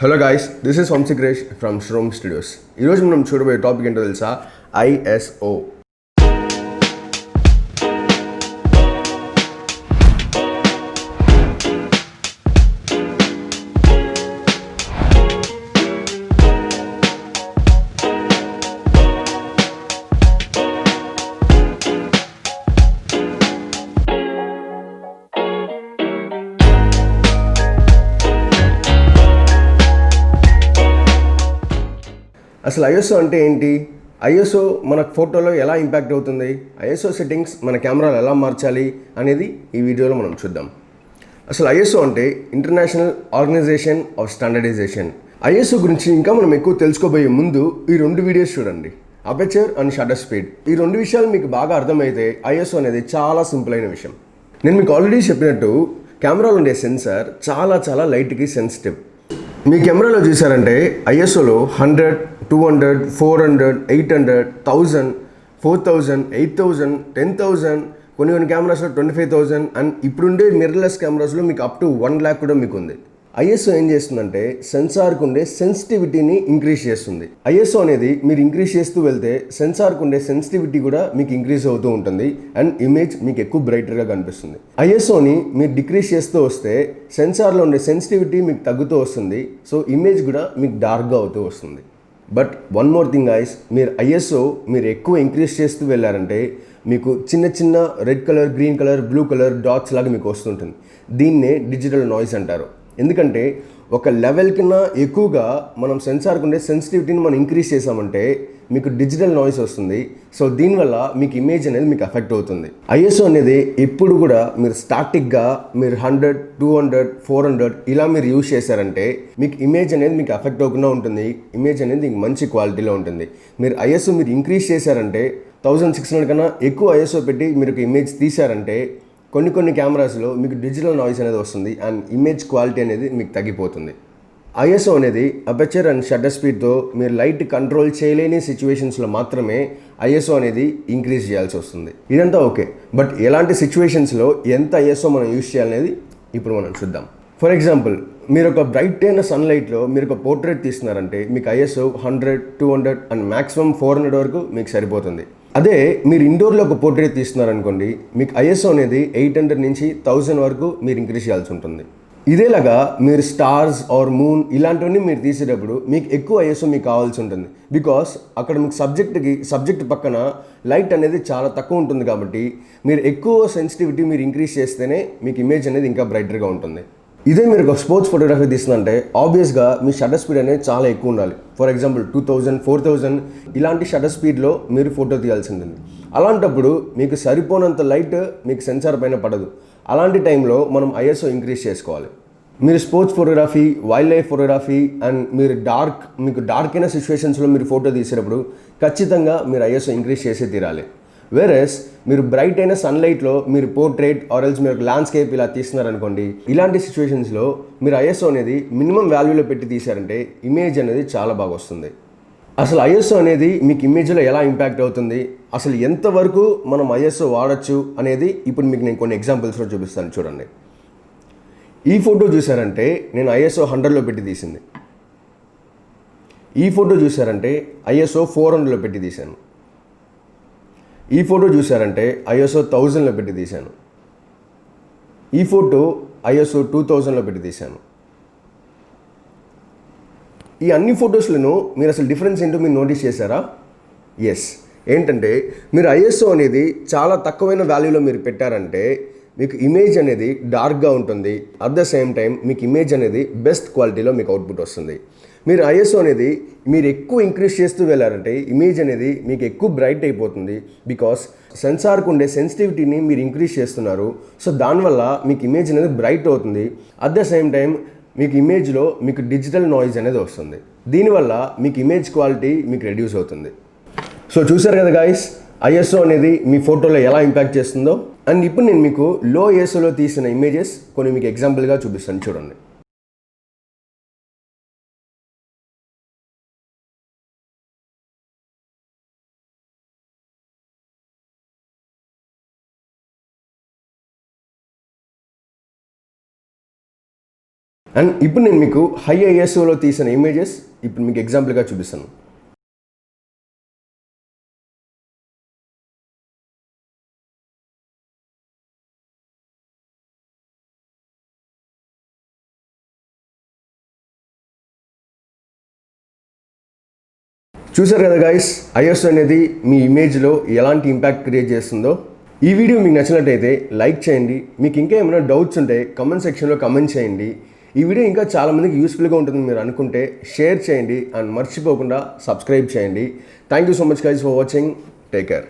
Hello guys, this is Vamshi క్రేష్ from శ్రోమ్ studios. ఈరోజు మనం చూడబోయే టాపిక్ ఏంటో తెలుసా? ఐఎస్ఓ. అసలు ఐఎస్ఓ అంటే ఏంటి? ఐఎస్ఓ మన ఫోటోలో ఎలా ఇంపాక్ట్ అవుతుంది? ఐఎస్ఓ సెట్టింగ్స్ మన కెమెరాలో ఎలా మార్చాలి అనేది ఈ వీడియోలో మనం చూద్దాం. అసలు ఐఎస్ఓ అంటే international organisation of standardisation. ISO గురించి ఇంకా మనం ఎక్కువ తెలుసుకోబోయే ముందు ఈ రెండు వీడియోస్ చూడండి, అపర్చర్ అండ్ షట్టర్ స్పీడ్. ఈ రెండు విషయాలు మీకు బాగా అర్థమైతే ఐఎస్ఓ అనేది చాలా సింపుల్ అయిన విషయం. నేను మీకు ఆల్రెడీ చెప్పినట్టు కెమెరాలో ఉండే సెన్సార్ చాలా లైట్కి సెన్సిటివ్. మీ కెమెరాలో చూసారంటే ఐఎస్ఓలో 100, 200, 400, 800, 1000, 4000, 8000, 10,000, కొన్ని కెమెరాస్లో 25,000 అండ్ ఇప్పుడుండే మిర్రర్లెస్ కెమెరాస్లో మీకు అప్ టు 1 lakh కూడా మీకు ఉంది. ఐఎస్ఓ ఏం చేస్తుందంటే సెన్సార్కు ఉండే సెన్సిటివిటీని ఇంక్రీజ్ చేస్తుంది. ఐఎస్ఓ అనేది మీరు ఇంక్రీజ్ చేస్తూ వెళ్తే సెన్సార్కు ఉండే సెన్సిటివిటీ కూడా మీకు ఇంక్రీజ్ అవుతూ ఉంటుంది అండ్ ఇమేజ్ మీకు ఎక్కువ బ్రైటర్గా కనిపిస్తుంది. ఐఎస్ఓని మీరు డిక్రీజ్ చేస్తూ వస్తే సెన్సార్లో ఉండే సెన్సిటివిటీ మీకు తగ్గుతూ వస్తుంది, సో ఇమేజ్ కూడా మీకు డార్క్గా అవుతూ వస్తుంది. But one more thing guys, మీరు ఐఎస్ఓ మీరు ఎక్కువ ఇంక్రీజ్ చేస్తూ వెళ్ళారంటే మీకు చిన్న red colour, green colour, blue colour dots లాగా మీకు వస్తుంటుంది. దీన్నే డిజిటల్ నాయిస్ అంటారు. ఎందుకంటే ఒక లెవెల్ కన్నా ఎక్కువగా మనం సెన్సార్కు ఉండే సెన్సిటివిటీని మనం ఇంక్రీజ్ చేసామంటే మీకు డిజిటల్ నాయిస్ వస్తుంది. సో దీనివల్ల మీకు ఇమేజ్ అనేది మీకు ఎఫెక్ట్ అవుతుంది. ఐఎస్ఓ అనేది ఎప్పుడు కూడా మీరు స్టాటిక్గా మీరు 100, 200, 400 ఇలా మీరు యూజ్ చేశారంటే మీకు ఇమేజ్ అనేది మీకు ఎఫెక్ట్ అవ్వకుండా ఉంటుంది. ఇమేజ్ అనేది మీకు మంచి క్వాలిటీలో ఉంటుంది. మీరు ఐఎస్ఓ మీరు ఇంక్రీజ్ చేశారంటే 1600 కన్నా ఎక్కువ ఐఎస్ఓ పెట్టి మీరు ఒక ఇమేజ్ తీశారంటే కొన్ని కెమెరాస్లో మీకు డిజిటల్ నాయిస్ అనేది వస్తుంది అండ్ ఇమేజ్ క్వాలిటీ అనేది మీకు తగ్గిపోతుంది. ఐఎస్ఓ అనేది అపర్చర్ అండ్ షట్టర్ స్పీడ్తో మీరు లైట్ కంట్రోల్ చేయలేని సిచ్యువేషన్స్లో మాత్రమే ఐఎస్ఓ అనేది ఇంక్రీజ్ చేయాల్సి వస్తుంది. ఇదంతా ఓకే, బట్ ఎలాంటి సిచ్యువేషన్స్లో ఎంత ఐఎస్ఓ మనం యూజ్ చేయాలనేది ఇప్పుడు మనం చూద్దాం. ఫర్ ఎగ్జాంపుల్, మీరు ఒక బ్రైట్ అయిన సన్లైట్లో మీరు ఒక పోర్ట్రేట్ తీస్తున్నారంటే మీకు ఐఎస్ఓ 100, 200 అండ్ మ్యాక్సిమం 400 వరకు మీకు సరిపోతుంది. అదే మీరు ఇండోర్లో ఒక పోర్ట్రేట్ తీస్తున్నారనుకోండి, మీకు ఐఎస్ఓ అనేది 800 నుంచి 1000 వరకు మీరు ఇంక్రీజ్ చేయాల్సి ఉంటుంది. ఇదేలాగా మీరు స్టార్స్ ఆర్ మూన్ ఇలాంటివన్నీ మీరు తీసేటప్పుడు మీకు ఎక్కువ ఐఎస్ఓ మీకు కావాల్సి ఉంటుంది. బికాస్ అక్కడ మీకు సబ్జెక్ట్ పక్కన లైట్ అనేది చాలా తక్కువ ఉంటుంది కాబట్టి మీరు ఎక్కువ సెన్సిటివిటీ మీరు ఇంక్రీజ్ చేస్తేనే మీకు ఇమేజ్ అనేది ఇంకా బ్రైటర్గా ఉంటుంది. ఇదే మీరు ఒక స్పోర్ట్స్ ఫోటోగ్రఫీ తీస్తుందంటే ఆబ్వియస్గా మీ షట్టర్ స్పీడ్ అనేది చాలా ఎక్కువ ఉండాలి. ఫర్ ఎగ్జాంపుల్ 2000, 4000 ఇలాంటి షట్టర్ స్పీడ్లో మీరు ఫోటో తీయాల్సి ఉంటుంది. అలాంటప్పుడు మీకు సరిపోనంత లైట్ మీకు సెన్సార్ పైన పడదు. అలాంటి టైంలో మనం ఐఎస్ఓ ఇంక్రీజ్ చేసుకోవాలి. మీరు sports photography, wild life photography and మీకు డార్క్ అయిన సిచ్యువేషన్స్లో మీరు ఫోటో తీసేటప్పుడు ఖచ్చితంగా మీరు ఐఎస్ఓ ఇంక్రీజ్ చేసే తీరాలి. వేరేస్ మీరు బ్రైట్ అయిన సన్లైట్లో మీరు పోర్ట్రేట్ ఆర్ఎల్స్ మీరు ల్యాండ్స్కేప్ ఇలా తీస్తున్నారనుకోండి, ఇలాంటి సిచ్యువేషన్స్లో మీరు ఐఎస్ఓ అనేది మినిమం వాల్యూలో పెట్టి తీశారంటే ఇమేజ్ అనేది చాలా బాగా వస్తుంది. అసలు ఐఎస్ఓ అనేది మీకు ఇమేజ్లో ఎలా ఇంపాక్ట్ అవుతుంది, అసలు ఎంతవరకు మనం ఐఎస్ఓ వాడచ్చు అనేది ఇప్పుడు మీకు నేను కొన్ని ఎగ్జాంపుల్స్లో చూపిస్తాను. చూడండి, ఈ ఫోటో చూసారంటే నేను ఐఎస్ఓ 100లో పెట్టి తీసింది. ఈ ఫోటో చూసారంటే ఐఎస్ఓ 400లో పెట్టి తీశాను. ఈ ఫోటో చూసారంటే ఐఎస్ఓ 1000లో పెట్టి తీశాను. ఈ ఫోటో ఐఎస్ఓ 2000లో పెట్టి తీశాను. ఈ అన్ని ఫొటోస్లను మీరు అసలు డిఫరెన్స్ ఏంటో మీరు నోటీస్ చేశారా? ఎస్, ఏంటంటే మీరు ఐఎస్ఓ అనేది చాలా తక్కువైన వాల్యూలో మీరు పెట్టారంటే మీకు ఇమేజ్ అనేది డార్క్గా ఉంటుంది. అట్ ద సేమ్ టైం మీకు ఇమేజ్ అనేది బెస్ట్ క్వాలిటీలో మీకు అవుట్పుట్ వస్తుంది. మీరు ఐఎస్ఓ అనేది మీరు ఎక్కువ ఇంక్రీజ్ చేస్తూ వెళ్ళారంటే ఇమేజ్ అనేది మీకు ఎక్కువ బ్రైట్ అయిపోతుంది. బికాస్ సెన్సార్కు ఉండే సెన్సిటివిటీని మీరు ఇంక్రీజ్ చేస్తున్నారు. సో దానివల్ల మీకు ఇమేజ్ అనేది బ్రైట్ అవుతుంది. అట్ ద సేమ్ టైం మీకు ఇమేజ్లో మీకు డిజిటల్ నాయిస్ అనేది వస్తుంది. దీనివల్ల మీకు ఇమేజ్ క్వాలిటీ మీకు రెడ్యూస్ అవుతుంది. సో చూసారు కదా గాయస్, ఐఎస్ఓ అనేది మీ ఫోటోలో ఎలా ఇంపాక్ట్ చేస్తుందో. అండ్ ఇప్పుడు నేను మీకు లో ఐఎస్ఓలో తీసిన ఇమేజెస్ కొన్ని మీకు ఎగ్జాంపుల్గా చూపిస్తాను. చూడండి, అండ్ ఇప్పుడు నేను మీకు హై ఐఎస్ఓలో తీసిన ఇమేజెస్ ఇప్పుడు మీకు ఎగ్జాంపుల్గా చూపిస్తాను. చూసారు కదా గైస్, ఐఎస్ఓ అనేది మీ ఇమేజ్లో ఎలాంటి ఇంపాక్ట్ క్రియేట్ చేస్తుందో. ఈ వీడియో మీకు నచ్చినట్టయితే లైక్ చేయండి. మీకు ఇంకా ఏమైనా డౌట్స్ ఉంటే కమెంట్ సెక్షన్లో కమెంట్ చేయండి. ఈ వీడియో ఇంకా చాలామందికి యూస్ఫుల్గా ఉంటుందని మీరు అనుకుంటే షేర్ చేయండి అండ్ మర్చిపోకుండా సబ్స్క్రైబ్ చేయండి. Thank you so much guys for watching. Take care.